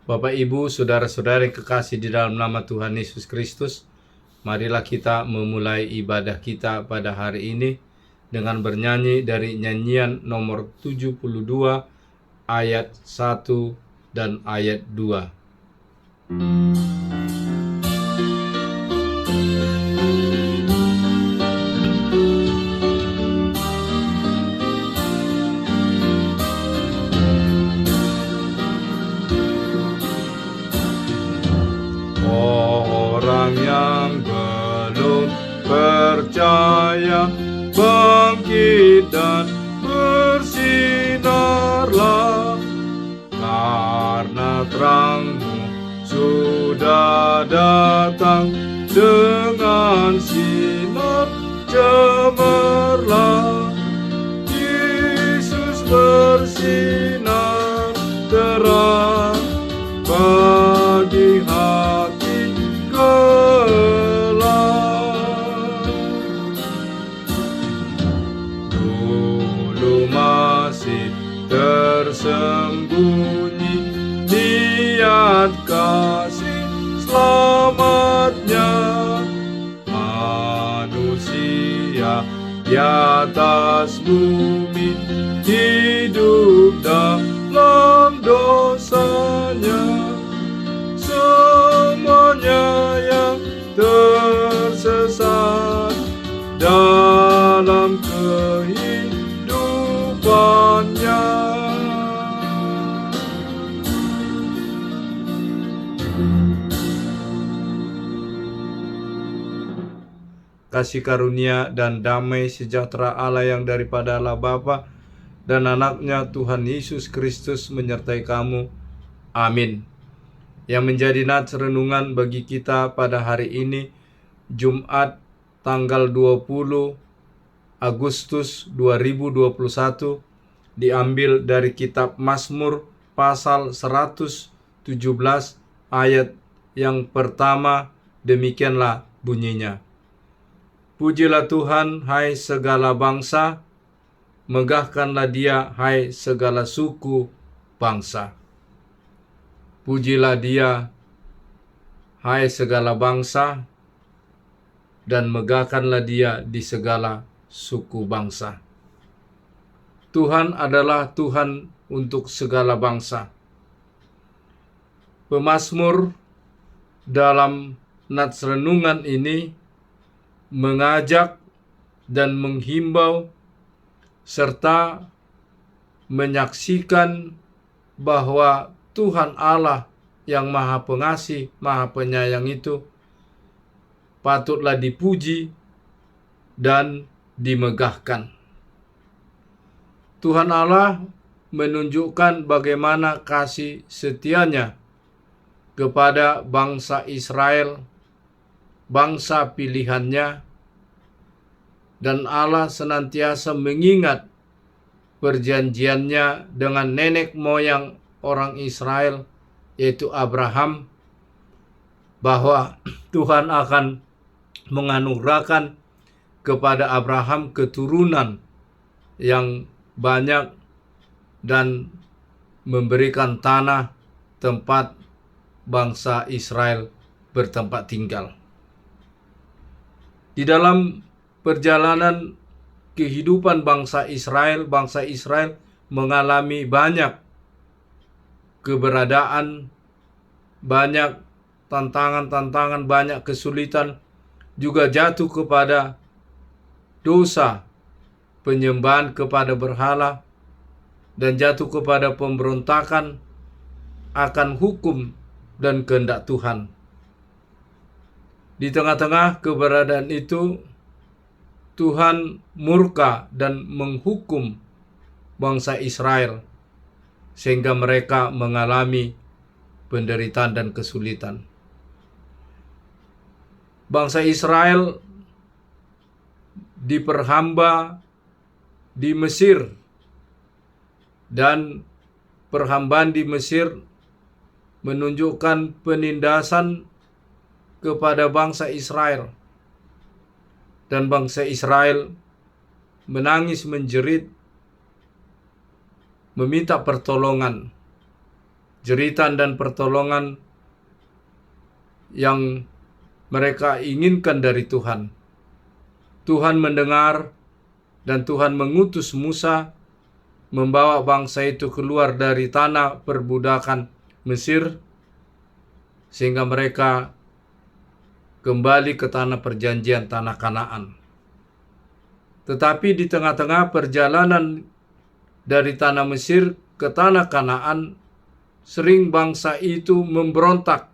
Bapak, Ibu, saudara-saudara yang kekasih di dalam nama Tuhan Yesus Kristus, marilah kita memulai ibadah kita pada hari ini dengan bernyanyi dari nyanyian nomor 72 ayat 1 dan ayat 2. Orang yang belum percaya, bangkit dan bersinarlah, karena terangmu sudah datang, dengan sinar cemerlang. Yesus bersinar terang bagi hati gelap. Dulu masih tersembunyi niat kasih selamatnya manusia di atas bumi, hidup dalam dosanya. Semuanya yang tersesat dalam kehidupannya. Kasih karunia dan damai sejahtera Allah yang daripada Allah Bapa dan anaknya Tuhan Yesus Kristus menyertai kamu. Amin. Yang menjadi nats renungan bagi kita pada hari ini, Jumat tanggal 20 Agustus 2021, diambil dari kitab Mazmur pasal 117 ayat yang pertama. Demikianlah bunyinya. Pujilah Tuhan, hai segala bangsa, megahkanlah Dia, hai segala suku bangsa. Pujilah Dia, hai segala bangsa, dan megahkanlah Dia di segala suku bangsa. Tuhan adalah Tuhan untuk segala bangsa. Pemazmur dalam nats renungan ini mengajak dan menghimbau serta menyaksikan bahwa Tuhan Allah yang Maha Pengasih, Maha Penyayang itu patutlah dipuji dan dimegahkan. Tuhan Allah menunjukkan bagaimana kasih setianya kepada bangsa Israel, bangsa pilihannya, dan Allah senantiasa mengingat perjanjiannya dengan nenek moyang orang Israel, yaitu Abraham, bahwa Tuhan akan menganugerahkan kepada Abraham keturunan yang banyak dan memberikan tanah tempat bangsa Israel bertempat tinggal. Di dalam perjalanan kehidupan bangsa Israel mengalami banyak keberadaan, banyak tantangan-tantangan, banyak kesulitan, juga jatuh kepada dosa penyembahan kepada berhala, dan jatuh kepada pemberontakan akan hukum dan kehendak Tuhan. Di tengah-tengah keberadaan itu, Tuhan murka dan menghukum bangsa Israel sehingga mereka mengalami penderitaan dan kesulitan. Bangsa Israel diperhamba di Mesir, dan perhambaan di Mesir menunjukkan penindasan kepada bangsa Israel, dan bangsa Israel menangis menjerit meminta pertolongan jeritan dan pertolongan yang mereka inginkan dari Tuhan. Tuhan mendengar dan Tuhan mengutus Musa membawa bangsa itu keluar dari tanah perbudakan Mesir sehingga mereka kembali ke tanah perjanjian, tanah Kanaan. Tetapi di tengah-tengah perjalanan dari tanah Mesir ke tanah Kanaan, sering bangsa itu memberontak.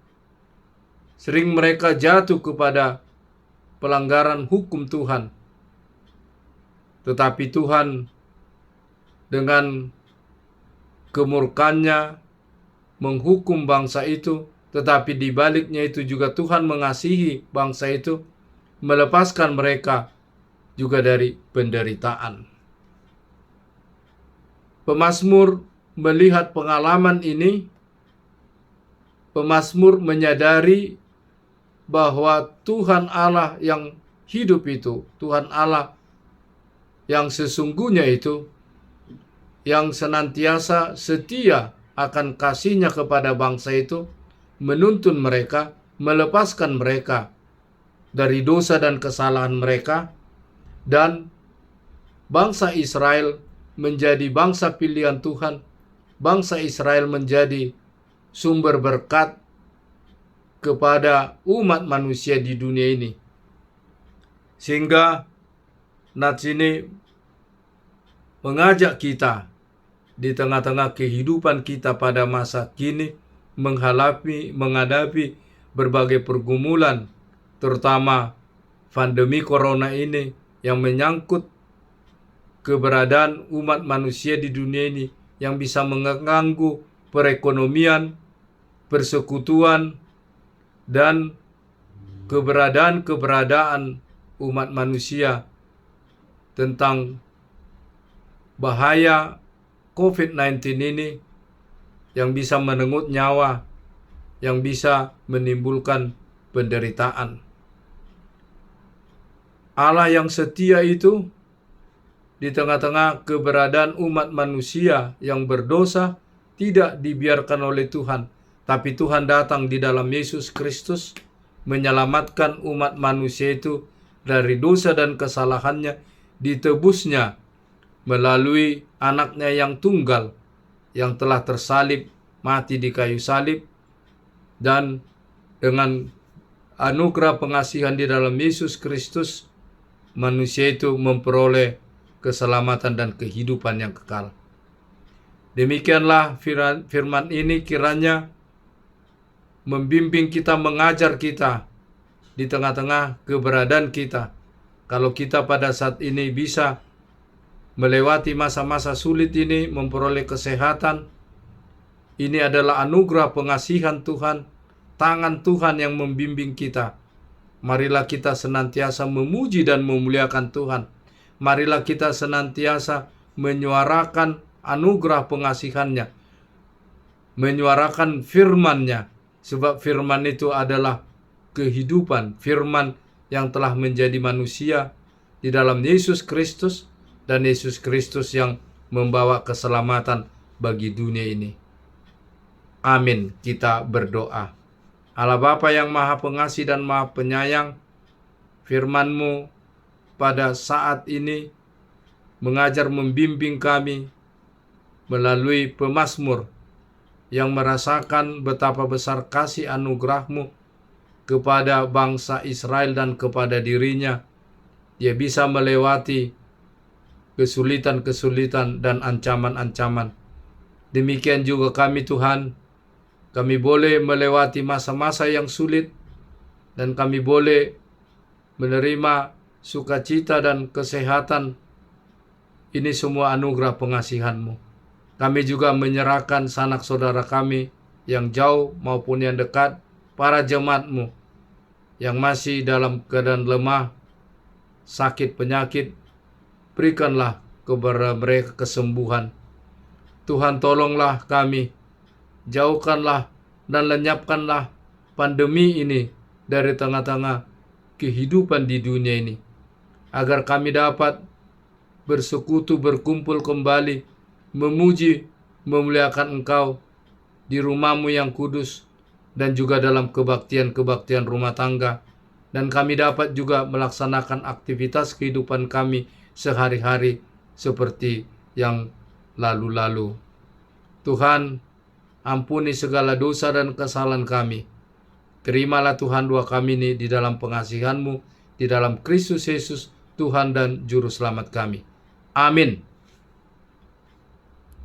Sering mereka jatuh kepada pelanggaran hukum Tuhan. Tetapi Tuhan dengan kemurkannya menghukum bangsa itu, tetapi di baliknya itu juga Tuhan mengasihi bangsa itu, melepaskan mereka juga dari penderitaan. Pemazmur melihat pengalaman ini, pemazmur menyadari bahwa Tuhan Allah yang hidup itu, Tuhan Allah yang sesungguhnya itu, yang senantiasa setia akan kasihnya kepada bangsa itu, menuntun mereka, melepaskan mereka dari dosa dan kesalahan mereka, dan bangsa Israel menjadi bangsa pilihan Tuhan. Bangsa Israel menjadi sumber berkat kepada umat manusia di dunia ini. Sehingga nats ini mengajak kita di tengah-tengah kehidupan kita pada masa kini menghadapi berbagai pergumulan, terutama pandemi corona ini yang menyangkut keberadaan umat manusia di dunia ini, yang bisa mengganggu perekonomian, persekutuan, dan keberadaan umat manusia, tentang bahaya COVID-19 ini yang bisa merenggut nyawa, yang bisa menimbulkan penderitaan. Allah yang setia itu di tengah-tengah keberadaan umat manusia yang berdosa tidak dibiarkan oleh Tuhan, tapi Tuhan datang di dalam Yesus Kristus menyelamatkan umat manusia itu dari dosa dan kesalahannya, ditebusnya melalui anaknya yang tunggal yang telah tersalib, mati di kayu salib, dan dengan anugerah pengasihan di dalam Yesus Kristus, manusia itu memperoleh keselamatan dan kehidupan yang kekal. Demikianlah firman ini kiranya membimbing kita, mengajar kita di tengah-tengah keberadaan kita. Kalau kita pada saat ini bisa melewati masa-masa sulit ini, memperoleh kesehatan, ini adalah anugerah pengasihan Tuhan, tangan Tuhan yang membimbing kita. Marilah kita senantiasa memuji dan memuliakan Tuhan. Marilah kita senantiasa menyuarakan anugerah pengasihannya, menyuarakan firman-Nya, sebab firman itu adalah kehidupan, firman yang telah menjadi manusia di dalam Yesus Kristus, dan Yesus Kristus yang membawa keselamatan bagi dunia ini. Amin. Kita berdoa. Allah Bapa yang Maha Pengasih dan Maha Penyayang, firman-Mu pada saat ini mengajar, membimbing kami melalui pemazmur yang merasakan betapa besar kasih anugerah-Mu kepada bangsa Israel dan kepada dirinya. Dia bisa melewati kesulitan-kesulitan dan ancaman-ancaman. Demikian juga kami, Tuhan. Kami boleh melewati masa-masa yang sulit, dan kami boleh menerima sukacita dan kesehatan. Ini semua anugerah pengasihan-Mu. Kami juga menyerahkan sanak saudara kami yang jauh maupun yang dekat, para jemaat-Mu yang masih dalam keadaan lemah, sakit, penyakit. Berikanlah kepada mereka kesembuhan. Tuhan, tolonglah kami, jauhkanlah dan lenyapkanlah pandemi ini dari tengah-tengah kehidupan di dunia ini, agar kami dapat bersekutu, berkumpul kembali, memuji, memuliakan Engkau di rumah-Mu yang kudus, dan juga dalam kebaktian-kebaktian rumah tangga, dan kami dapat juga melaksanakan aktivitas kehidupan kami sehari-hari seperti yang lalu-lalu. Tuhan, ampuni segala dosa dan kesalahan kami. Terimalah Tuhan doa kami ini di dalam pengasihan-Mu, di dalam Kristus Yesus, Tuhan dan Juru Selamat kami. Amin.